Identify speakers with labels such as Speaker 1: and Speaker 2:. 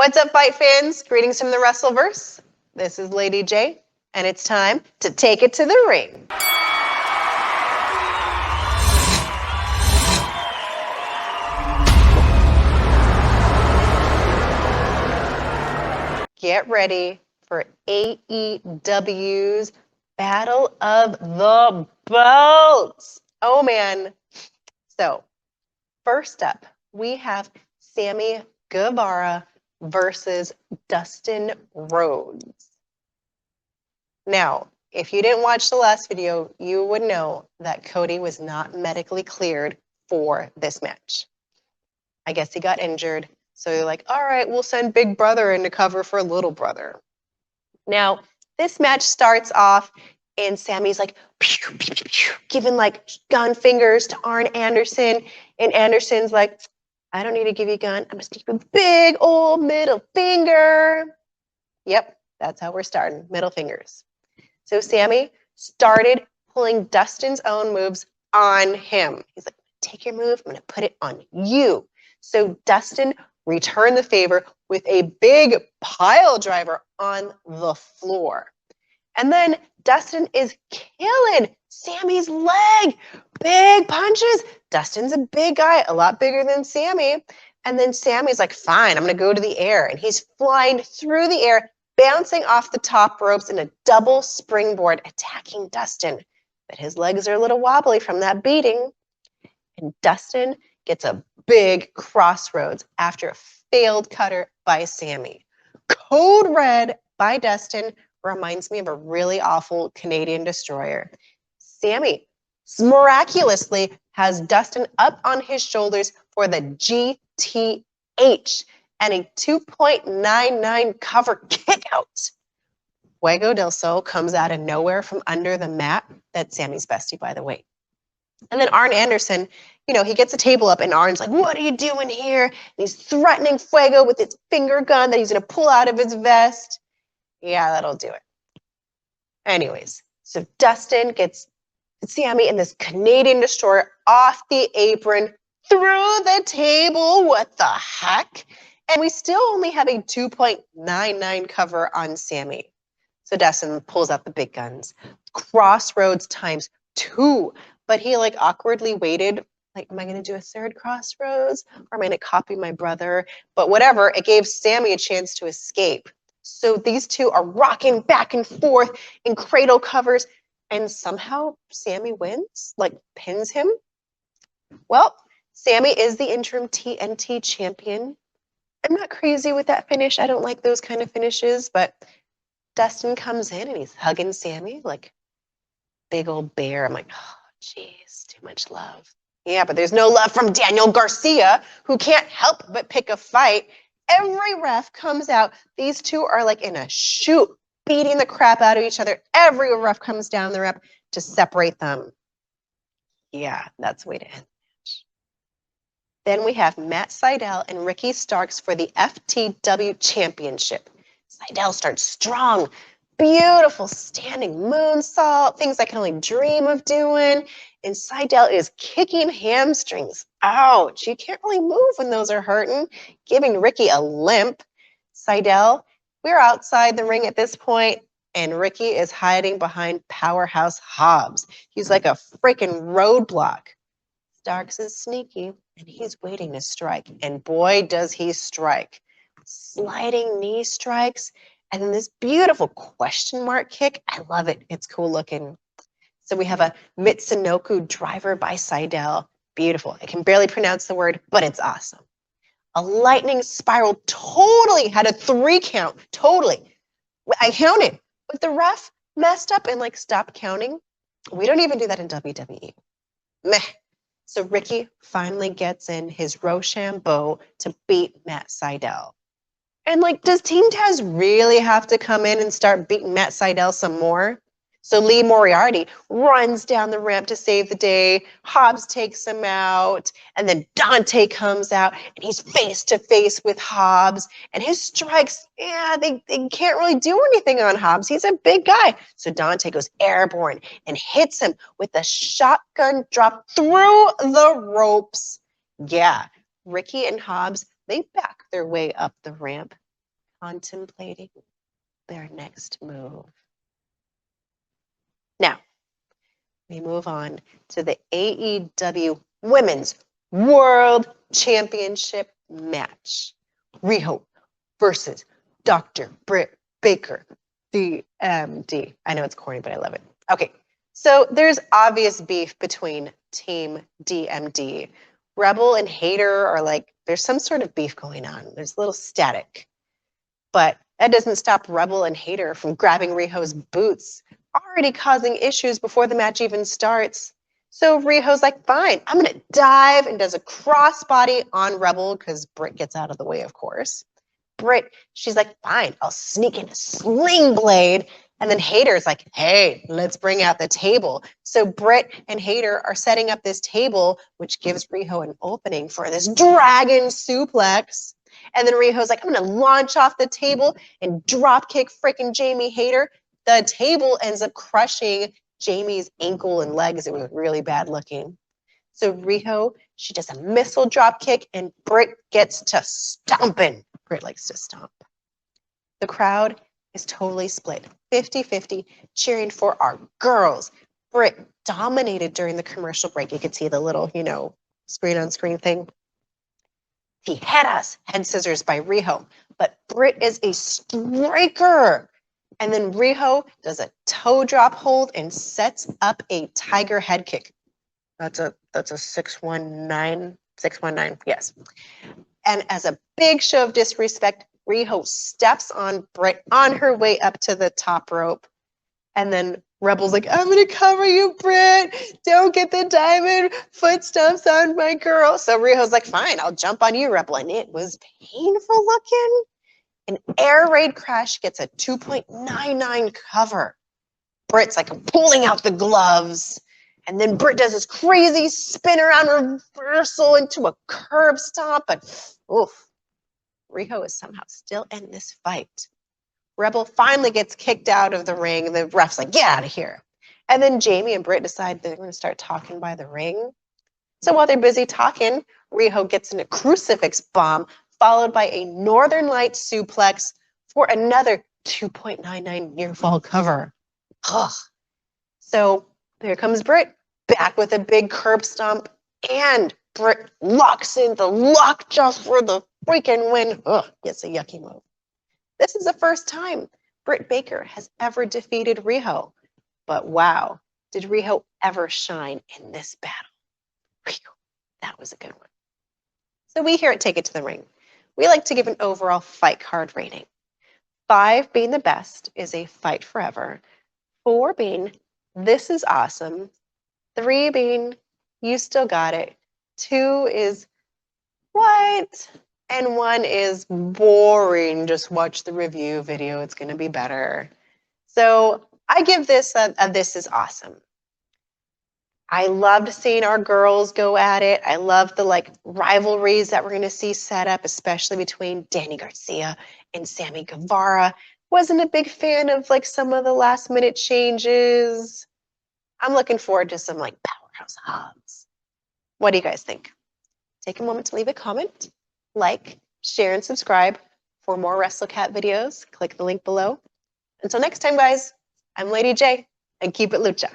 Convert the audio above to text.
Speaker 1: What's up, fight fans? Greetings from the Wrestleverse. This is Lady J, and it's time to take it to the ring. Get ready for AEW's Battle of the Belts. Oh, man. So, first up, we have Sammy Guevara versus Dustin Rhodes. Now, if you didn't watch the last video, you would know that Cody was not medically cleared for this match. I guess he got injured. So they're like, all right, we'll send Big Brother in to cover for Little Brother. Now, this match starts off and Sammy's like, pew, pew, pew, pew, giving like gun fingers to Arn Anderson. And Anderson's like, I don't need to give you a gun. I'm just gonna give you a big old middle finger. Yep, that's how we're starting, middle fingers. So Sammy started pulling Dustin's own moves on him. He's like, take your move, I'm gonna put it on you. So Dustin returned the favor with a big pile driver on the floor. And then Dustin is killing Sammy's leg. Big punches. Dustin's a big guy, a lot bigger than Sammy. And then Sammy's like, fine, I'm going to go to the air. And he's flying through the air, bouncing off the top ropes in a double springboard, attacking Dustin. But his legs are a little wobbly from that beating. And Dustin gets a big crossroads after a failed cutter by Sammy. Code Red by Dustin reminds me of a really awful Canadian destroyer. Sammy miraculously has Dustin up on his shoulders for the GTH and a 2.99 cover kick out. Fuego del Sol comes out of nowhere from under the mat. That's Sammy's bestie, by the way. And then Arn Anderson, he gets a table up and Arn's like, what are you doing here? And he's threatening Fuego with his finger gun that he's going to pull out of his vest. Yeah, that'll do it. Anyways, so Dustin gets Sammy and this Canadian destroyer off the apron through the table. What the heck? And we still only have a 2.99 cover on Sammy. So Dustin pulls out the big guns. Crossroads times 2. But he awkwardly waited. Like, am I going to do a third crossroads? Or am I going to copy my brother? But whatever, it gave Sammy a chance to escape. So these two are rocking back and forth in cradle covers. And somehow Sammy wins, pins him. Well, Sammy is the interim TNT champion. I'm not crazy with that finish. I don't like those kind of finishes. But Dustin comes in and he's hugging Sammy like big old bear. I'm like, oh, geez, too much love. Yeah, but there's no love from Daniel Garcia, who can't help but pick a fight. Every ref comes out. These two are in a shoot, beating the crap out of each other. Every ref comes down the rep to separate them. Yeah, that's the way to end the match. Then we have Matt Sydal and Ricky Starks for the FTW Championship. Sydal starts strong. Beautiful standing moonsault, things I can only dream of doing. And Sydal is kicking hamstrings. Ouch, you can't really move when those are hurting, giving Ricky a limp. Sydal, we're outside the ring at this point, and Ricky is hiding behind Powerhouse Hobbs. He's like a freaking roadblock. Starks is sneaky, and he's waiting to strike. And boy, does he strike. Sliding knee strikes. And then this beautiful question mark kick. I love it. It's cool looking. So we have a Mitsunoku driver by Sydal. Beautiful. I can barely pronounce the word, but it's awesome. A lightning spiral totally had a 3 count. Totally. I counted, but the ref messed up and stopped counting. We don't even do that in WWE. Meh. So Ricky finally gets in his Rochambeau to beat Matt Sydal. And does Team Taz really have to come in and start beating Matt Sydal some more? So Lee Moriarty runs down the ramp to save the day. Hobbs takes him out. And then Dante comes out and he's face to face with Hobbs. And his strikes, they can't really do anything on Hobbs. He's a big guy. So Dante goes airborne and hits him with a shotgun drop through the ropes. Yeah, Ricky and Hobbs, they back their way up the ramp. contemplating their next move. Now, we move on to the AEW Women's World Championship match. Riho versus Dr. Brit Baker, DMD. I know it's corny, but I love it. Okay, so there's obvious beef between Team DMD. Rebel and Hater are like, there's some sort of beef going on. There's a little static. But that doesn't stop Rebel and Hater from grabbing Riho's boots, already causing issues before the match even starts. So Riho's like, fine, I'm going to dive, and does a crossbody on Rebel because Brit gets out of the way, of course. Brit, she's like, fine, I'll sneak in a sling blade. And then Hater's like, hey, let's bring out the table. So Brit and Hater are setting up this table, which gives Riho an opening for this dragon suplex. And then Riho's like, I'm going to launch off the table and drop kick freaking Jamie Hater. The table ends up crushing Jamie's ankle and legs. It was really bad looking. So Riho, she does a missile drop kick, and Brit gets to stomping. Brit likes to stomp. The crowd is totally split, 50-50, cheering for our girls. Brit dominated during the commercial break. You could see the little, screen-on-screen thing. He had us, head scissors by Riho, but Brit is a striker. And then Riho does a toe drop hold and sets up a tiger head kick. That's a 619, yes. And as a big show of disrespect, Riho steps on Brit on her way up to the top rope. And then Rebel's like, I'm going to cover you, Brit. Don't get the diamond foot stomps on my girl. So Riho's like, fine, I'll jump on you, Rebel. And it was painful looking. An air raid crash gets a 2.99 cover. Brit's like, I'm pulling out the gloves. And then Brit does this crazy spin around reversal into a curb stomp. But oof, Riho is somehow still in this fight. Rebel finally gets kicked out of the ring. The ref's like, get out of here. And then Jamie and Brit decide they're going to start talking by the ring. So while they're busy talking, Riho gets in a crucifix bomb, followed by a Northern Light suplex for another 2.99 near fall cover. Ugh. So here comes Brit, back with a big curb stomp, and Brit locks in the lockjaw for the freaking win. Ugh, it's a yucky move. This is the first time Brit Baker has ever defeated Riho. But wow, did Riho ever shine in this battle? Whew, that was a good one. So we here at Take It to the Ring, we like to give an overall fight card rating. 5 being the best is a fight forever. 4 being, this is awesome. 3 being, you still got it. 2 is, what? And 1 is boring. Just watch the review video. It's going to be better. So I give this a this is awesome. I loved seeing our girls go at it. I love the rivalries that we're going to see set up, especially between Danny Garcia and Sammy Guevara. Wasn't a big fan of some of the last minute changes. I'm looking forward to some powerhouse Hobbs. What do you guys think? Take a moment to leave a comment, share, and subscribe. For more Wrestlecap videos, click the link below. Until next time, guys, I'm Lady J, and keep it lucha.